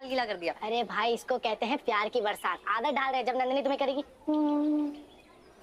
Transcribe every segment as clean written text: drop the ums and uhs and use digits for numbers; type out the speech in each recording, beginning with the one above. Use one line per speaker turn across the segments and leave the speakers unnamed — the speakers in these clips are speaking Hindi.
गीला कर दिया।
अरे भाई इसको कहते हैं प्यार की बरसात। आदत डाल रहे जब नंदिनी तुम्हें करेगी।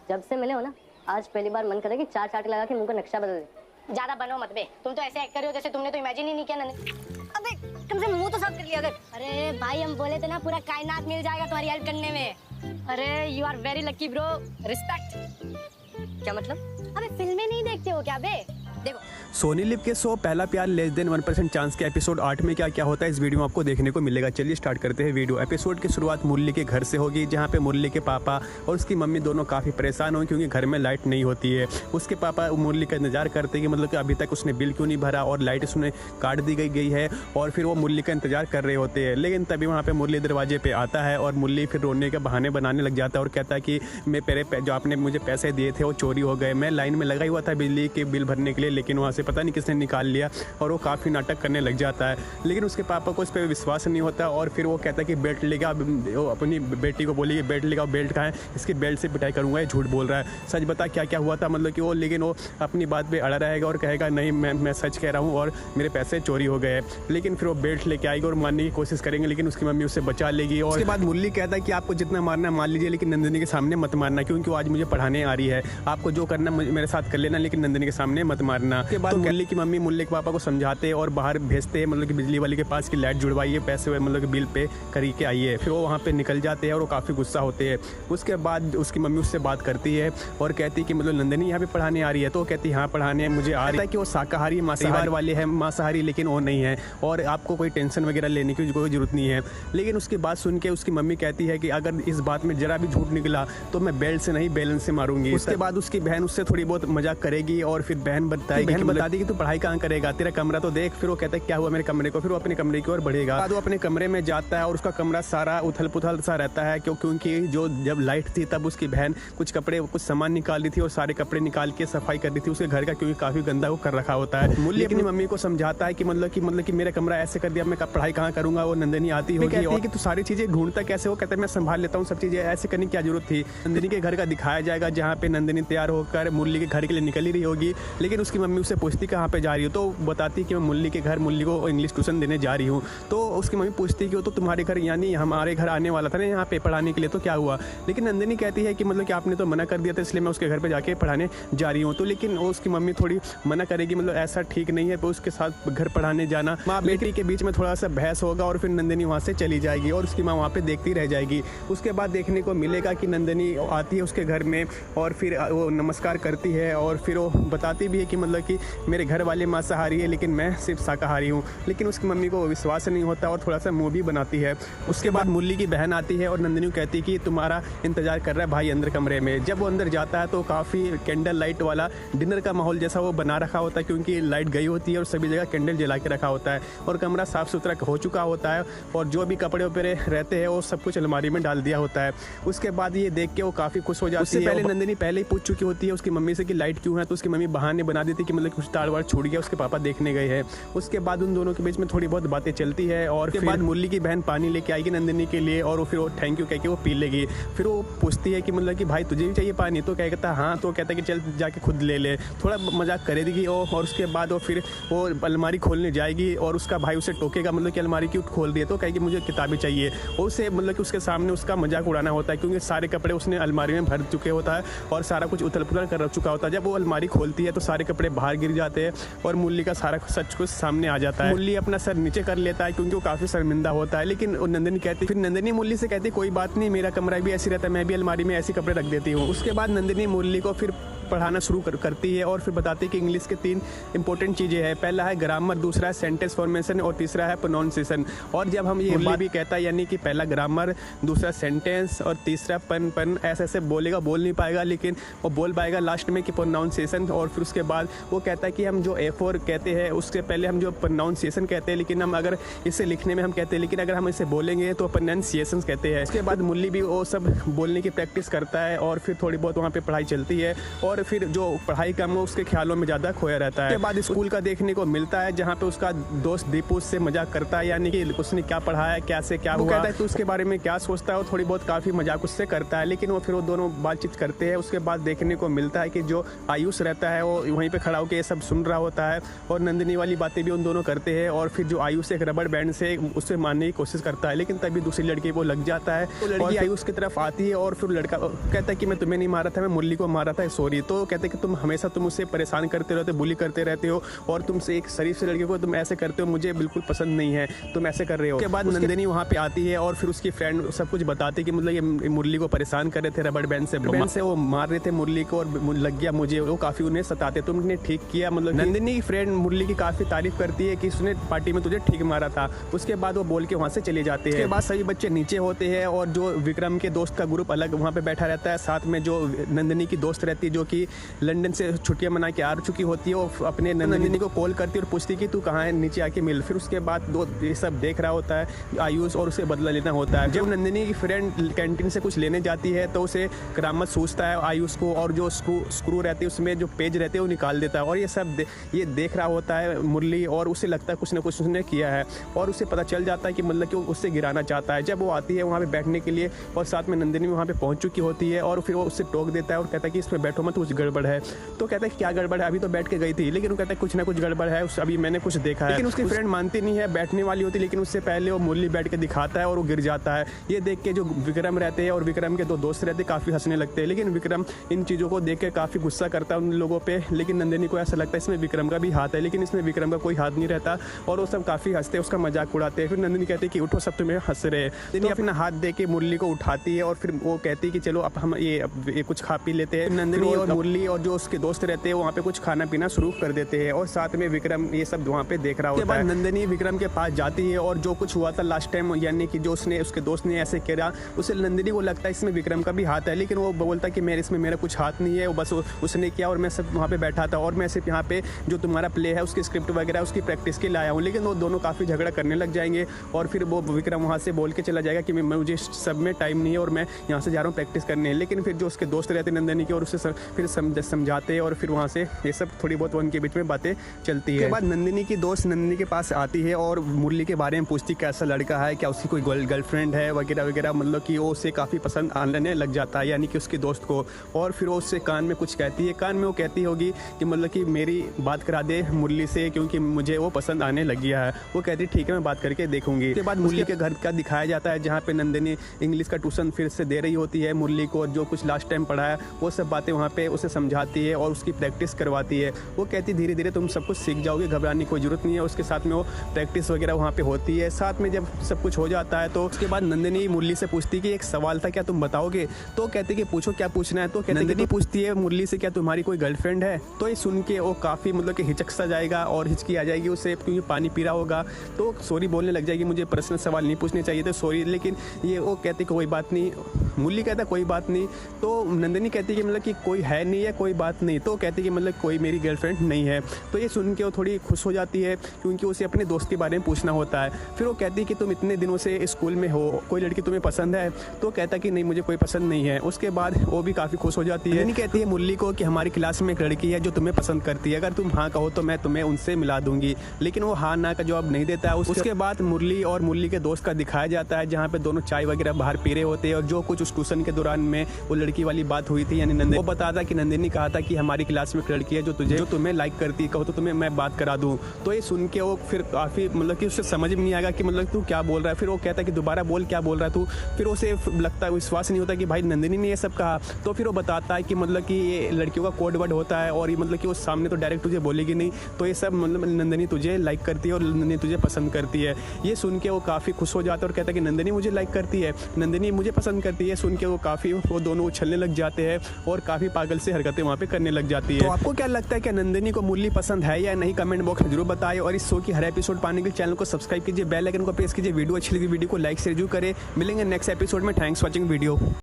जब से मिले हो ना, आज पहली बार मन करे कि 4 चाटी लगा के मुंह का नक्शा बदल दे।
ज्यादा बनो मत बे, तुम तो ऐसे एक्ट कर रहे हो जैसे तुमने तो इमेजिन ही नहीं किया नंदिनी।
अबे कम से मुंह तो साफ कर लिया अगर।
अरे भाई हम बोले थे ना पूरा कायनात मिल जाएगा तुम्हारी हेल्प करने में। अरे you are very lucky bro, respect.
क्या मतलब?
अबे फिल्में नहीं देखते हो क्या बे?
देखो
सोनी लिव के शो पहला प्यार लेस देन 1% चांस के एपिसोड 8 में क्या क्या होता है इस वीडियो में आपको देखने को मिलेगा। चलिए स्टार्ट करते हैं वीडियो। एपिसोड की शुरुआत मुरली के घर से होगी, जहां पे मुरली के पापा और उसकी मम्मी दोनों काफ़ी परेशान होंगे क्योंकि घर में लाइट नहीं होती है। उसके पापा मुरली का इंतजार करते हैं कि मतलब कि अभी तक उसने बिल क्यों नहीं भरा और लाइट उसने काट दी गई है, और फिर वो मुरली का इंतजार कर रहे होते हैं। लेकिन तभी वहाँ पर मुरली दरवाजे पर आता है और मुरली फिर रोने के बहाने बनाने लग जाता है और कहता है कि मैं पहले जो आपने मुझे पैसे दिए थे वो चोरी हो गए। मैं लाइन में लगा हुआ था बिजली के बिल भरने के लिए, लेकिन वहाँ से पता नहीं किसने निकाल लिया, और वो काफ़ी नाटक करने लग जाता है। लेकिन उसके पापा को इस पर विश्वास नहीं होता और फिर वो कहता है कि बेल्ट लेगा। वो अपनी बेटी को बोली कि बेल्ट लेगा, बेल्ट कहाँ है, इसकी बेल्ट से पिटाई करूँगा, ये झूठ बोल रहा है, सच बता क्या क्या हुआ था। मतलब कि वो, लेकिन वो अपनी बात पे अड़ा रहेगा और कहेगा नहीं मैं सच कह रहा हूँ और मेरे पैसे चोरी हो गए। लेकिन फिर वो बेल्ट लेके आएगी और मारने की कोशिश करेंगे, लेकिन उसकी मम्मी उससे बचा लेगी। और उसके बाद मुरली कहता है कि आपको जितना मारना है मार लीजिए, लेकिन नंदिनी के सामने मत मारना, क्योंकि वो आज मुझे पढ़ाने आ रही है। आपको जो करना मेरे साथ कर लेना, लेकिन नंदिनी के सामने मत मारना। उसके बाद मुरली की मम्मी मुरली के पापा को समझाते हैं और बाहर भेजते हैं, मतलब कि बिजली वाले के पास की लाइट जुड़वाइए, पैसे मतलब कि बिल पे करके आइए। फिर वो वहाँ पे निकल जाते हैं और वो काफ़ी गुस्सा होते हैं। उसके बाद उसकी मम्मी उससे बात करती है और कहती है कि मतलब नंदिनी यहाँ पे पढ़ाने आ रही है, तो कहती है हाँ पढ़ाने मुझे आ रही है कि वो शाकाहारी मांसाहारी वाले हैं, मांसाहारी लेकिन वो नहीं है, और आपको कोई टेंशन वगैरह लेने की कोई ज़रूरत नहीं है। लेकिन उसकी बात सुन के उसकी मम्मी कहती है कि अगर इस बात में जरा भी झूठ निकला तो मैं बेल्ट से नहीं बैलेंस से मारूंगी। उसके बाद उसकी बहन उससे थोड़ी बहुत मजाक करेगी और फिर बहन बताएगी, बता दी कि तू पढ़ाई कहाँ करेगा, तेरा कमरा तो देख। फिर वो कहता है क्या हुआ मेरे कमरे को, फिर वो अपने कमरे की ओर बढ़ेगा। बाद वो अपने कमरे में जाता है और उसका कमरा सारा उथल पुथल सा रहता है, क्योंकि जो जब लाइट थी तब उसकी बहन कुछ कपड़े कुछ सामान निकाल रही थी और सारे कपड़े निकाल के सफाई कर रही थी उसके घर का, क्योंकि काफी गंदा वो कर रखा होता है। मुरली अपनी मम्मी को समझाता है कि मतलब कि मेरा कमरा ऐसे कर दिया, मैं पढ़ाई कहाँ करूंगा। वो नंदिनी आती होगी और कि तू सारी चीजें ढूंढता कैसे, वो कहता है मैं संभाल लेता हूँ सब चीजें, ऐसे करने की क्या जरूरत थी। नंदिनी के घर का दिखाया जाएगा जहाँ पे नंदिनी तैयार होकर मुरली के घर के लिए निकल ही रही होगी, लेकिन उसकी मम्मी उससे पूछती कहाँ पे जा रही हो, तो बताती है कि मैं मुरली के घर मुरली को इंग्लिश ट्यूशन देने जा रही हूँ। तो उसकी मम्मी पूछती है कि वो तो तुम्हारे घर यानी हमारे घर आने वाला था ना यहाँ पे पढ़ाने के लिए, तो क्या हुआ। लेकिन नंदिनी कहती है कि मतलब कि आपने तो मना कर दिया था, इसलिए मैं उसके घर पे जाके पढ़ाने जा रही हूँ। तो लेकिन उसकी मम्मी थोड़ी मना करेगी, मतलब ऐसा ठीक नहीं है, तो उसके साथ घर पढ़ाने जाना। माँ बेटी के बीच में थोड़ा सा बहस होगा और फिर नंदिनी वहाँ से चली जाएगी और उसकी माँ वहाँ पे देखती रह जाएगी। उसके बाद देखने को मिलेगा कि नंदिनी आती है उसके घर में और फिर वो नमस्कार करती है और फिर वो बताती भी है कि मतलब कि मेरे घर वाले मांसाहारी है लेकिन मैं सिर्फ शाकाहारी हूँ। लेकिन उसकी मम्मी को विश्वास नहीं होता और थोड़ा सा मुंह भी बनाती है। उसके बाद मुरली की बहन आती है और नंदिनी कहती है कि तुम्हारा इंतजार कर रहा है भाई अंदर कमरे में। जब वो अंदर जाता है तो काफ़ी कैंडल लाइट वाला डिनर का माहौल जैसा वो बना रखा होता है, क्योंकि लाइट गई होती है और सभी जगह कैंडल जला के रखा होता है और कमरा साफ़ सुथरा हो चुका होता है और जो भी कपड़े वपड़े रहते हैं वो सब कुछ अलमारी में डाल दिया होता है। उसके बाद ये देख के वो काफ़ी खुश हो जाती है। पहले नंदिनी पहले ही पूछ चुकी होती है उसकी मम्मी से कि लाइट क्यों है, तो उसकी मम्मी बहाने बना देती कि मतलब कुछ तार वार छूट गया, उसके पापा देखने गए हैं। उसके बाद उन दोनों के बीच में थोड़ी बहुत बातें चलती है और उसके बाद मुरली की बहन पानी लेके आएगी नंदिनी के लिए और फिर वो थैंक यू कह के वो पी लेगी। फिर वो पूछती है कि मतलब कि भाई तुझे भी चाहिए पानी, तो कहता है हाँ, तो कहता है कि चल जाके खुद ले ले, थोड़ा मजाक करेगी वो। और उसके बाद वो फिर वो अलमारी खोलने जाएगी और उसका भाई उसे टोकेगा, मतलब कि अलमारी क्यों खोल रही है, तो कहेगी मुझे किताबें चाहिए। और उसे मतलब कि उसके सामने उसका मजाक उड़ाना होता है, क्योंकि सारे कपड़े उसने अलमारी में भर चुके होता है और सारा कुछ उथल पुथल कर चुका होता है। जब वो अलमारी खोलती है तो सारे कपड़े बाहर गिर जाते हैं और मुरली का सारा सच कुछ सामने आ जाता है। मुरली अपना सर नीचे कर लेता है क्योंकि वो काफ़ी शर्मिंदा होता है। लेकिन नंदिनी कहती, फिर नंदिनी मुरली से कहती कोई बात नहीं, मेरा कमरा भी ऐसी रहता है, मैं भी अलमारी में ऐसे कपड़े रख देती हूँ। उसके बाद नंदिनी मुरली को फिर पढ़ाना शुरू करती है और फिर बताती है कि इंग्लिश के 3 इंपॉर्टेंट चीज़ें हैं। पहला है ग्रामर, दूसरा है सेंटेंस फॉर्मेशन और तीसरा है प्रोनाउंसिएशन। और जब हम ये बात भी कहता है यानी कि पहला ग्रामर, दूसरा सेंटेंस और तीसरा पन ऐसे बोलेगा, बोल नहीं पाएगा, लेकिन वो बोल पाएगा लास्ट में कि प्रोनाउंसिएशन। और फिर उसके बाद वो कहता है कि हम जो A4 कहते हैं उसके पहले हम जो प्रोनाउंसिएशन कहते हैं, लेकिन हम अगर इसे लिखने में हम कहते हैं, लेकिन अगर हम इसे बोलेंगे तो प्रोनाउंसिएशन कहते हैं। उसके बाद मुरली भी वो सब बोलने की प्रैक्टिस करता है और फिर थोड़ी बहुत वहाँ पे पढ़ाई चलती है और पे फिर जो पढ़ाई कम हो उसके ख्यालों में ज़्यादा खोया रहता है। उसके बाद स्कूल का देखने को मिलता है जहाँ पे उसका दोस्त दीपू उससे मजाक करता है, यानी कि उसने क्या पढ़ाया, कैसे क्या हुआ, कहता है तो उसके बारे में क्या सोचता है, और थोड़ी बहुत काफ़ी मजाक उससे करता है। लेकिन वो फिर वो दोनों बातचीत करते हैं। उसके बाद देखने को मिलता है कि जो आयुष रहता है वो वहीं पे खड़ा होकर ये सब सुन रहा होता है और नंदिनी वाली बातें भी उन दोनों करते हैं। और फिर जो आयुष एक रबड़ बैंड से उससे मारने की कोशिश करता है, लेकिन तभी दूसरी लड़की वो लग जाता है। वो लड़की आयुष की तरफ आती है और फिर लड़का कहता है कि मैं तुम्हें नहीं मारा था, मैं मुरली को मारा था, सॉरी। तो कहते हैं कि तुम हमेशा तुम उससे परेशान करते रहते हो, बुली करते रहते हो, और तुमसे एक शरीफ से लड़के को तुम ऐसे करते हो, मुझे बिल्कुल पसंद नहीं है, तुम ऐसे कर रहे हो। उसके बाद नंदिनी वहाँ पे आती है और फिर उसकी फ्रेंड सब कुछ बताती है कि मतलब ये मुरली को परेशान कर रहे थे रबड़ बैंड से वो मार रहे थे मुरली को और लग गया मुझे, वो काफी उन्हें सताते, तुमने ठीक किया। मतलब नंदिनी की फ्रेंड मुरली की काफी तारीफ करती है कि उसने पार्टी में तुझे ठीक मारा था। उसके बाद वो बोल के वहाँ से चले जाते हैं। उसके बाद सभी बच्चे नीचे होते हैं और जो विक्रम के दोस्त का ग्रुप अलग वहाँ पे बैठा रहता है, साथ में जो नंदिनी की दोस्त रहती है जो कि लंदन से छुट्टियां मना के आ चुकी होती है, वो अपने नंदिनी को कॉल करती है और पूछती है कि तू कहाँ है, नीचे आके मिल। फिर उसके बाद दो ये सब देख रहा होता है आयुष और उसे बदला लेना होता है। जब नंदिनी की फ्रेंड कैंटीन से कुछ लेने जाती है तो उसे करामत सूझता है आयुष को, और जो स्क्रू रहती है उसमें जो पेज रहते हैं वो निकाल देता है। और ये सब ये देख रहा होता है मुरली, और उसे लगता है कुछ ना कुछ उसने किया है, और उसे पता चल जाता है कि मतलब कि वो उससे गिराना चाहता है। जब वो आती है वहाँ पे बैठने के लिए और साथ में नंदिनी वहाँ पे पहुँच चुकी होती है, और फिर वो उससे टोक देता है और कहता है कि इसमें बैठो मत, कुछ गड़बड़ है। तो कहता है कि क्या गड़बड़ है, अभी तो बैठ के गई थी। लेकिन वो कहता है कुछ ना कुछ गड़बड़ है, अभी मैंने कुछ देखा है। लेकिन उसकी फ्रेंड मानती नहीं है, बैठने वाली होती, लेकिन उससे पहले वो मुरली बैठ के दिखाता है और वो गिर जाता है। ये देख के जो विक्रम रहते हैं और विक्रम के दो दोस्त रहते हैं काफ़ी हंसने लगते हैं, लेकिन विक्रम इन चीज़ों को देख के काफ़ी गुस्सा करता है उन लोगों पे। लेकिन नंदिनी को ऐसा लगता है इसमें विक्रम का भी हाथ है, लेकिन इसमें विक्रम का कोई हाथ नहीं रहता, और वो सब काफ़ी हंसते हैं, उसका मजाक उड़ाते हैं। फिर नंदिनी कहती है कि उठो, सब तुम्हें हंस रहे हैं। नंदिनी अपना हाथ दे के मुरली को उठाती है और फिर वो कहती है कि चलो अब हम ये कुछ खा पी लेते हैं। नंदिनी और मुरली और जो उसके दोस्त रहते हैं वहाँ पे कुछ खाना पीना शुरू कर देते हैं, और साथ में विक्रम ये सब वहाँ पे देख रहा होता है। नंदिनी विक्रम के पास जाती है और जो कुछ हुआ था लास्ट टाइम, यानी कि जो उसके दोस्त ने ऐसे किया, उसे नंदिनी को लगता है इसमें विक्रम का भी हाथ है, लेकिन वो बोलता है कि इसमें मेरा कुछ हाथ नहीं है, वो बस उसने किया और मैं सब वहाँ पे बैठा था, और मैं सिर्फ यहाँ पे जो तुम्हारा प्ले है उसकी स्क्रिप्ट वगैरह उसकी प्रैक्टिस के लिए आया हूँ। लेकिन वो दोनों काफ़ी झगड़ा करने लग जाएंगे, और फिर वो विक्रम वहाँ से बोल के चला जाएगा कि मुझे सब में टाइम नहीं है और मैं यहाँ से जा रहा हूँ प्रैक्टिस करने। लेकिन फिर जो उसके दोस्त रहते नंदिनी के और उसे फिर समझाते हैं, और फिर वहाँ से ये सब थोड़ी बहुत उनके बीच में बातें चलती है। उसके बाद नंदिनी की दोस्त नंदिनी के पास आती है और मुरली के बारे में पूछती कैसा लड़का है, क्या उसकी कोई गर्लफ्रेंड है वगैरह वगैरह, मतलब कि वो उसे काफ़ी पसंद आने लग जाता है, यानी कि उसके दोस्त को। और फिर वो उससे कान में कुछ कहती है, कान में वो कहती होगी कि मतलब कि मेरी बात करा दे मुरली से, क्योंकि मुझे वो पसंद आने लग गया है। वो कहती है ठीक है मैं बात करके देखूंगी। उसके बाद मुरली के घर का दिखाया जाता है जहाँ पे नंदिनी इंग्लिश का ट्यूशन फिर से दे रही होती है मुरली को, जो कुछ लास्ट टाइम पढ़ा है वो सब बातें वहाँ पे उसे समझाती है और उसकी प्रैक्टिस करवाती है। वो कहती धीरे धीरे तुम सब कुछ सीख जाओगे, घबराने की कोई जरूरत नहीं है। उसके साथ में वो प्रैक्टिस वगैरह वहाँ पे होती है। साथ में जब सब कुछ हो जाता है तो उसके बाद नंदिनी मुरली से पूछती कि एक सवाल था, क्या तुम बताओगे? तो कहती कि पूछो क्या पूछना है। तो नंदिनी पूछती है मुरली से क्या तुम्हारी कोई गर्लफ्रेंड है? तो ये सुन के वो काफ़ी मतलब कि हिचक सा जाएगा और हिचकी आ जाएगी उसे, क्योंकि पानी पी रहा होगा, तो सॉरी बोलने लग जाएगी, मुझे पर्सनल सवाल नहीं पूछने चाहिए थे, सॉरी। लेकिन ये वो कहती कोई बात नहीं, मुरली कहता कोई बात नहीं। तो नंदिनी कहती कि मतलब कि कोई है नहीं है, कोई बात नहीं। तो कहती कि मतलब कोई मेरी गर्लफ्रेंड नहीं है। तो ये सुन के वो थोड़ी खुश हो जाती है, क्योंकि उसे अपने दोस्त के बारे में पूछना होता है। फिर वो कहती कि तुम इतने दिनों से स्कूल में हो, कोई लड़की तुम्हें पसंद है? तो कहता कि नहीं मुझे कोई पसंद नहीं है। उसके बाद वो भी काफ़ी खुश हो जाती है। नंदिनी कहती है मुरली को कि हमारी क्लास में एक लड़की है जो तुम्हें पसंद करती है, अगर तुम हाँ कहो तो मैं तुम्हें उनसे मिला दूंगी। लेकिन वो हाँ ना का जवाब नहीं देता है। उसके बाद मुरली और मुरली के दोस्त का दिखाया जाता है जहाँ पे दोनों चाय वगैरह बाहर पी रहे होते हैं, और जो कुछ उस ट्यूशन के दौरान में वो लड़की वाली बात हुई थी, यानी नंदिनी वो बताता कि नंदिनी कहा था कि हमारी क्लास में एक लड़की है जो तुम्हें लाइक करती है, कहो तो तुम्हें मैं बात करा दूँ। तो ये सुन के वो फिर काफ़ी मतलब कि उससे समझ में नहीं आएगा कि मतलब तू क्या बोल रहा है। फिर वो कहता है कि दोबारा बोल क्या बोल रहा है तू। फिर उसे लगता है, विश्वास नहीं होता कि भाई नंदिनी ने ये सब कहा। तो फिर वो बताता है कि मतलब कि ये लड़कियों का कोड वर्ड होता है, और ये मतलब कि वो सामने तो डायरेक्ट तुझे बोलेगी नहीं, तो ये सब मतलब नंदिनी तुझे लाइक करती है और नंदिनी तुझे पसंद करती है। ये सुन के वो काफ़ी खुश हो जाता है और कहता है कि नंदिनी मुझे लाइक करती है, नंदिनी मुझे पसंद करती है। सुन के वो दोनों उछलने लग जाते हैं और काफ़ी पागल से हरकतें वहाँ पे करने लग जाती है। तो आपको क्या लगता है कि नंदिनी को मुरली पसंद है या नहीं? कमेंट बॉक्स में जरूर बताएं, और इस शो की हर एपिसोड पाने के लिए चैनल को सब्सक्राइब कीजिए, बेल आइकन को प्रेस कीजिए, वीडियो अच्छी लगी वीडियो को लाइक शेयर जरूर करें। मिलेंगे नेक्स्ट एपिसोड में। Thanks watching video.